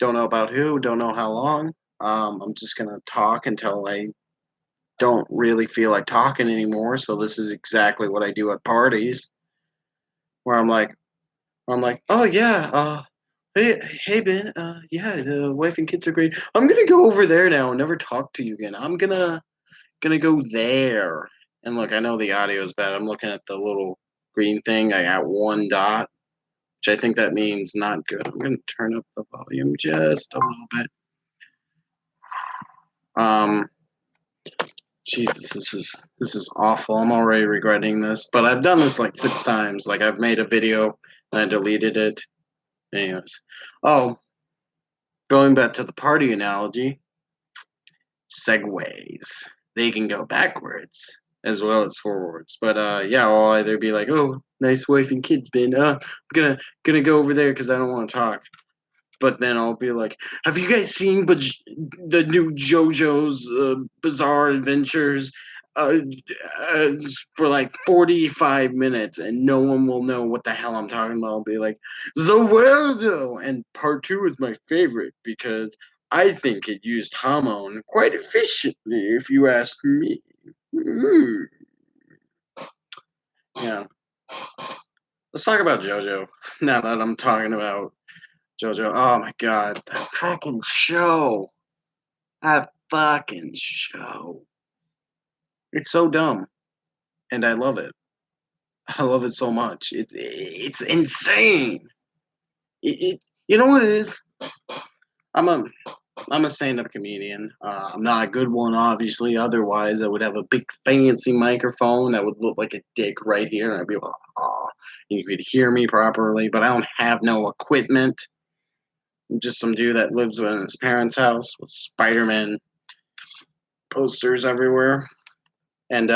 Don't know about who, don't know how long. I'm just gonna talk until I don't really feel like talking anymore. So this is exactly what I do at parties, where I'm like, oh yeah, hey Ben, yeah, the wife and kids are great. I'm gonna go over there now and never talk to you again. I'm gonna go there. And look, I know the audio is bad. I'm looking at the little green thing. I got one dot, which I think that means not good. I'm gonna turn up the volume just a little bit. Um, Jesus, this is awful. I'm already regretting this, but I've done this like 6 times. Like I've made a video and I deleted it. Anyways, oh, going back to the party analogy, segways. They can go backwards as well as forwards. But yeah, I'll either be like, "Oh, nice wife and kids, Ben. I'm gonna go over there because I don't want to talk." But then I'll be like, "Have you guys seen the new JoJo's Bizarre Adventures?" Uh, uh, for like 45 minutes, and no one will know what the hell I'm talking about. I'll be like, Zaweldo! And part two is my favorite because I think it used Hamon quite efficiently, if you ask me. Mm. Yeah. Let's talk about JoJo now that I'm talking about JoJo. Oh my god, that fucking show. That fucking show. It's so dumb, and I love it. I love it so much. It's insane. It you know what it is? I'm a I'm a stand-up comedian. I'm not a good one, obviously. Otherwise, I would have a big fancy microphone that would look like a dick right here, and I'd be like, "Oh, you could hear me properly." But I don't have no equipment. I'm just some dude that lives in his parents' house with Spider-Man posters everywhere, and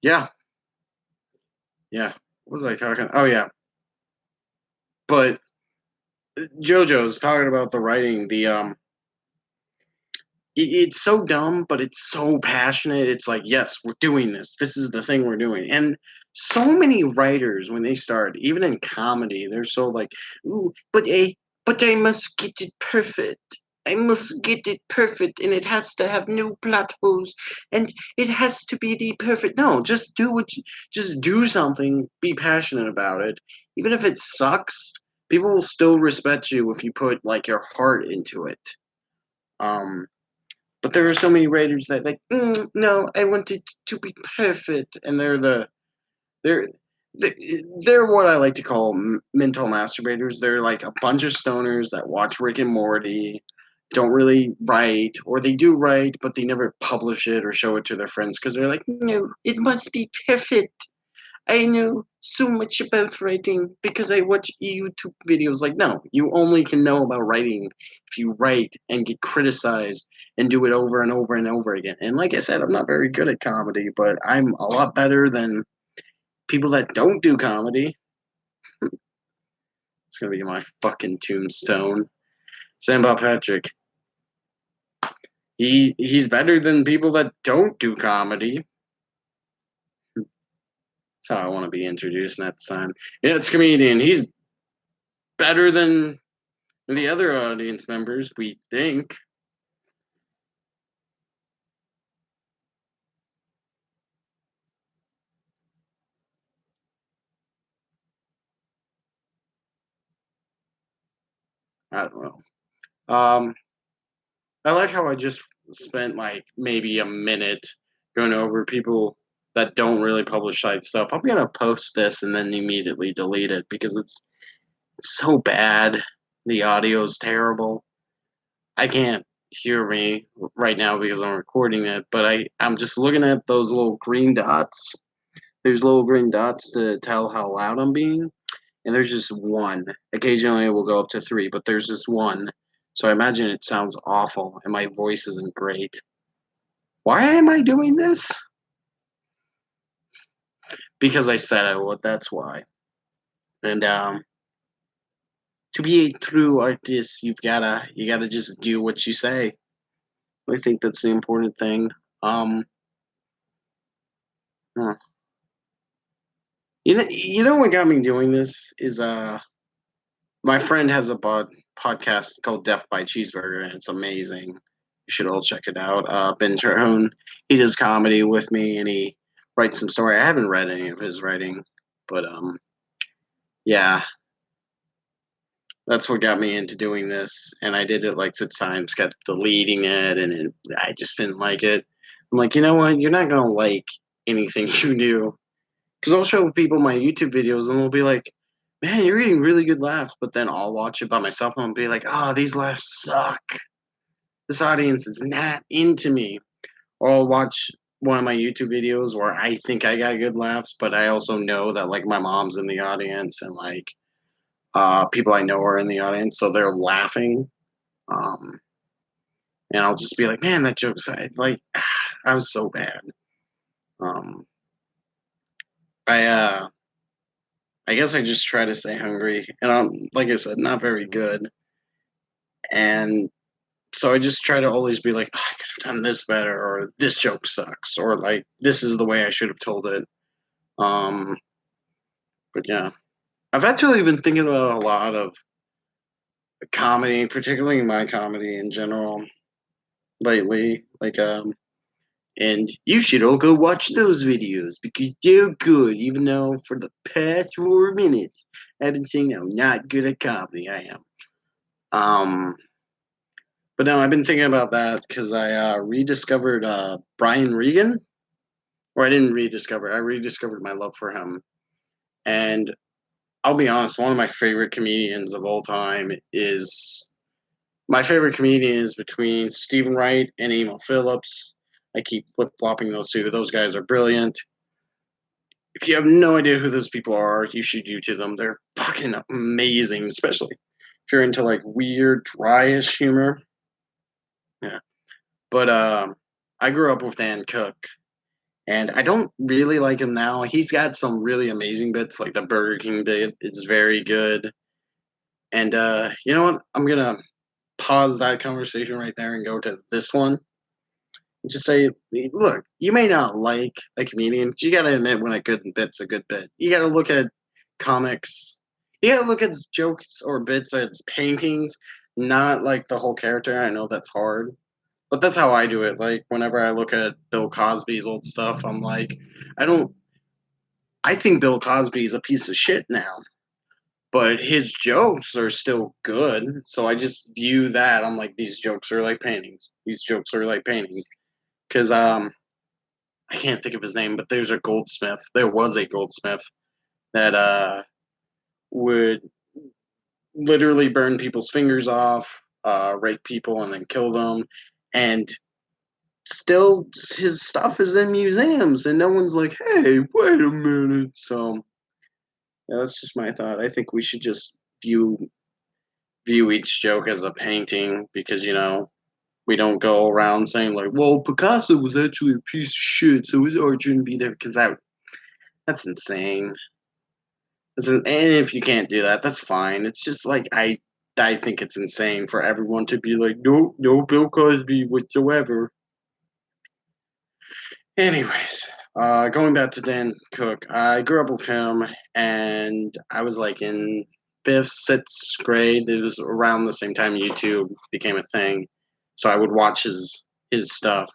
yeah, yeah. What was I talking? Oh yeah, but JoJo's talking about the writing. It's so dumb, but it's so passionate. It's like, yes, we're doing this. This is the thing we're doing. And so many writers, when they start, even in comedy, they're so like, ooh, but I must get it perfect. I must get it perfect, and it has to have no plot holes, and it has to be the perfect. No, just do something. Be passionate about it, even if it sucks. People will still respect you if you put like your heart into it. Um, but there are so many writers that like, no, I want it to be perfect, and they're they're what I like to call mental masturbators. They're like a bunch of stoners that watch Rick and Morty, don't really write, or they do write, but they never publish it or show it to their friends because they're like, no, it must be perfect. I know so much about writing because I watch YouTube videos. Like, no, you only can know about writing if you write and get criticized and do it over and over and over again. And like I said, I'm not very good at comedy, but I'm a lot better than people that don't do comedy. It's gonna be my fucking tombstone. Sam Bob Patrick. He's better than people that don't do comedy. That's how I want to be introduced next time. Yeah, it's comedian. He's better than the other audience members, we think. I don't know. I like how I just spent like maybe a minute going over people that don't really publish site stuff. I'm gonna post this and then immediately delete it because it's so bad. The audio is terrible. I can't hear me right now because I'm recording it, but I'm just looking at those little green dots. There's little green dots to tell how loud I'm being, and there's just one. Occasionally it will go up to three, but there's just one. So I imagine it sounds awful and my voice isn't great. Why am I doing this? Because I said I would, that's why. And to be a true artist, you gotta just do what you say. I think that's the important thing. Um huh. You know what got me doing this is My friend has a podcast called Death by Cheeseburger, and it's amazing. You should all check it out. Ben Terhune, he does comedy with me, and he writes some story. I haven't read any of his writing, but yeah, that's what got me into doing this. And I did it like 6 times, kept deleting it, and I just didn't like it. I'm like, you know what? You're not gonna like anything you do, because I'll show people my YouTube videos, and they'll be like, "Man, you're getting really good laughs," but then I'll watch it by myself, and I'll be like, "Oh, these laughs suck. This audience is not into me." Or I'll watch one of my YouTube videos where I think I got good laughs, but I also know that like my mom's in the audience and like people I know are in the audience, so they're laughing. Um, and I'll just be like, "Man, that joke's like I was so bad." Um, I I guess I just try to stay hungry, and I'm like I said, not very good, and so I just try to always be like, "Oh, I could have done this better, or this joke sucks, or like this is the way I should have told it." Um, but yeah, I've actually been thinking about a lot of comedy, particularly my comedy in general lately. And you should all go watch those videos because they're good. Even though for the past 4 minutes I've been saying I'm not good at comedy, I am. Um, but no, I've been thinking about that because I rediscovered Brian Regan, or I didn't rediscover. I rediscovered my love for him, and I'll be honest. One of my favorite comedians of all time is my favorite comedian is between Stephen Wright and Emil Phillips. I keep flip flopping those two. Those guys are brilliant. If you have no idea who those people are, you should YouTube them. They're fucking amazing, especially if you're into like weird, dryish humor. Yeah. But I grew up with Dan Cook, and I don't really like him now. He's got some really amazing bits, like the Burger King bit is very good. And you know what? I'm gonna pause that conversation right there and go to this one. Just say, look, you may not like a comedian, but you got to admit when a good bit's a good bit. You got to look at comics. You got to look at jokes or bits as paintings, not like the whole character. I know that's hard, but that's how I do it. Like whenever I look at Bill Cosby's old stuff, I'm like, I don't. I think Bill Cosby's a piece of shit now, but his jokes are still good. So I just view that. I'm like, these jokes are like paintings. These jokes are like paintings because I can't think of his name, but there's a goldsmith. There was a goldsmith that would literally burn people's fingers off, rape people, and then kill them. And still, his stuff is in museums, and no one's like, "Hey, wait a minute." So yeah, that's just my thought. I think we should just view view each joke as a painting because we don't go around saying like, "Well, Picasso was actually a piece of shit, so his art shouldn't be there," because that's insane. And if you can't do that, that's fine. It's just like I think it's insane for everyone to be like, no, no Bill Cosby whatsoever. Anyways, going back to Dan Cook, I grew up with him, and I was like in fifth, sixth grade. It was around the same time YouTube became a thing, so I would watch his stuff,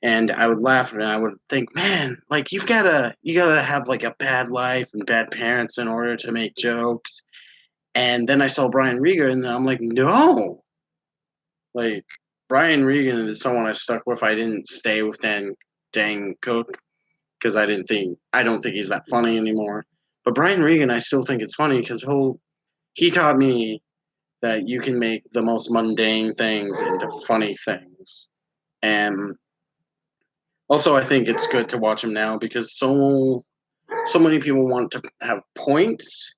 and I would laugh, and I would think, man, like you gotta have like a bad life and bad parents in order to make jokes. And then I saw Brian Regan, and I'm like, no, like Brian Regan is someone I stuck with. I didn't stay with Dan Cook because I don't think he's that funny anymore. But Brian Regan, I still think it's funny because he taught me that you can make the most mundane things into funny things. And also, I think it's good to watch him now because so many people want to have points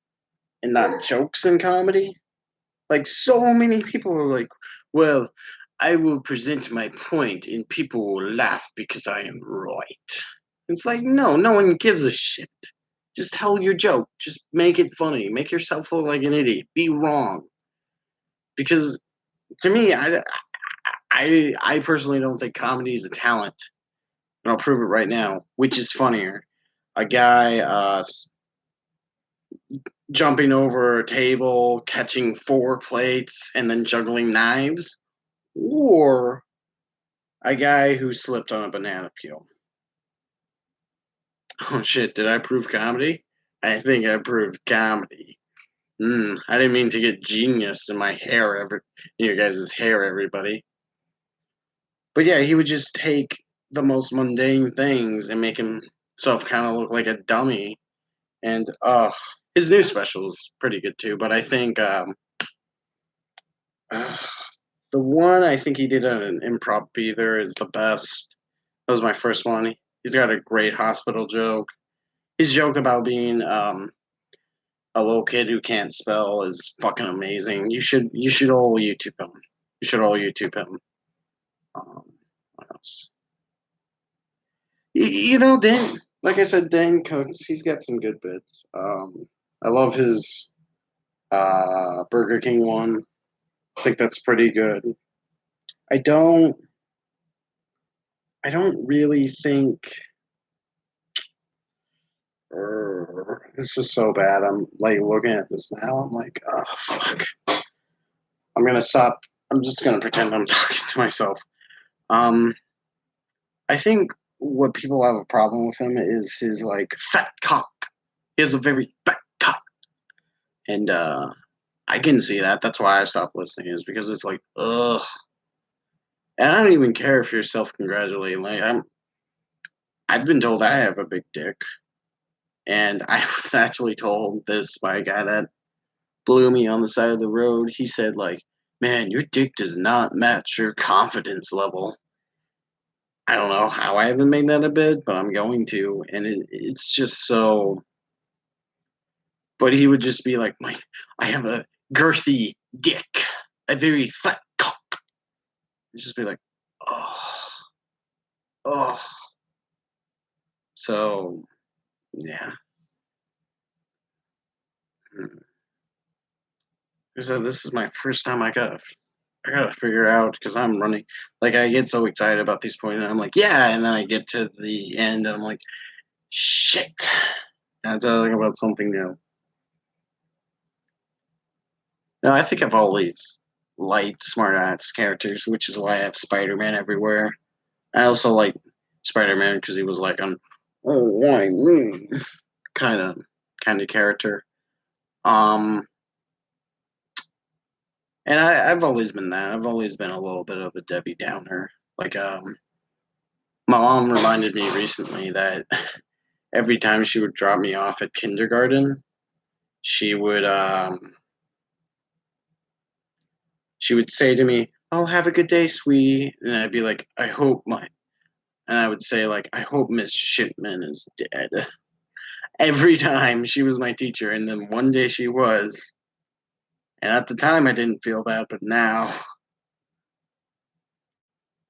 and not jokes in comedy. Like so many people are like, well, I will present my point and people will laugh because I am right. It's like, no, no one gives a shit. Just tell your joke. Just make it funny. Make yourself look like an idiot. Be wrong. Because to me, I personally don't think comedy is a talent. And I'll prove it right now. Which is funnier? A guy jumping over a table, catching four plates, and then juggling knives, or a guy who slipped on a banana peel. Oh shit, did I prove comedy? I think I proved comedy. I didn't mean to get genius in my hair, in your guys' hair, everybody. But yeah, he would just take the most mundane things and make himself kind of look like a dummy. And his new special is pretty good too. But I think uh, the one I think he did on an improv theater is the best. That was my first one. He's got a great hospital joke. His joke about being a little kid who can't spell is fucking amazing. You should all YouTube him. You should all YouTube him. Um, what else? Dan. Like I said, Dan Cooks. He's got some good bits. I love his Burger King one. I think that's pretty good. I don't. I don't really think. This is so bad. I'm like looking at this now. I'm like, oh fuck. I'm gonna stop. I'm just gonna pretend I'm talking to myself. Um, I think what people have a problem with him is his like fat cock. He has a very fat cock, and I can see that. That's why I stopped listening. Is because it's like, ugh. And I don't even care if you're self-congratulating. I've been told I have a big dick, and I was actually told this by a guy that blew me on the side of the road. He said, like, man, your dick does not match your confidence level. I don't know how I haven't made that a bit, but I'm going to. And it's just so. But he would just be like, I have a girthy dick, a very fat cock. He'd just be like, oh, oh. So, yeah. So this is my first time I gotta figure out because I'm running. Like I get so excited about these points, and I'm like, yeah, and then I get to the end, and I'm like, shit. And I'm talking about something new. No, I think I've always liked smart ass characters, which is why I have Spider-Man everywhere. I also like Spider-Man because he was like an oh why me kind of kind of character. Um, and I've always been that. I've always been a little bit of a Debbie Downer. Like my mom reminded me recently that every time she would drop me off at kindergarten, she would um she would say to me, "Oh, have a good day, sweetie," and I'd be like, and I would say like, "I hope Miss Shipman is dead." Every time she was my teacher, and then one day she was, and at the time I didn't feel bad, but now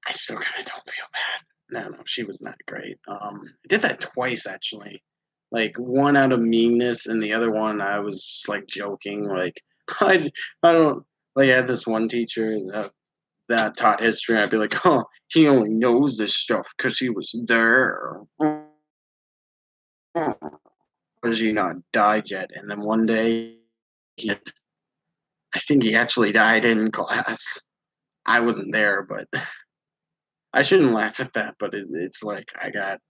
I still kind of don't feel bad. No, she was not great. I did that twice actually. Like one out of meanness, and the other one I was like joking. Like I don't like. I had this one teacher that taught history. And I'd be like, oh, he only knows this stuff because he was there. Has he not died yet? And then one day, he, I think he actually died in class. I wasn't there, but I shouldn't laugh at that. But it's like I got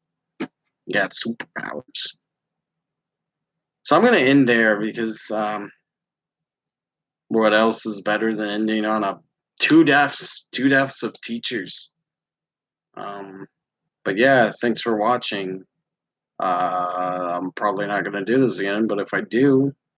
superpowers. So I'm gonna end there because what else is better than ending on a two deaths of teachers. Um, but yeah, thanks for watching. I'm probably not gonna do this again, but if I do,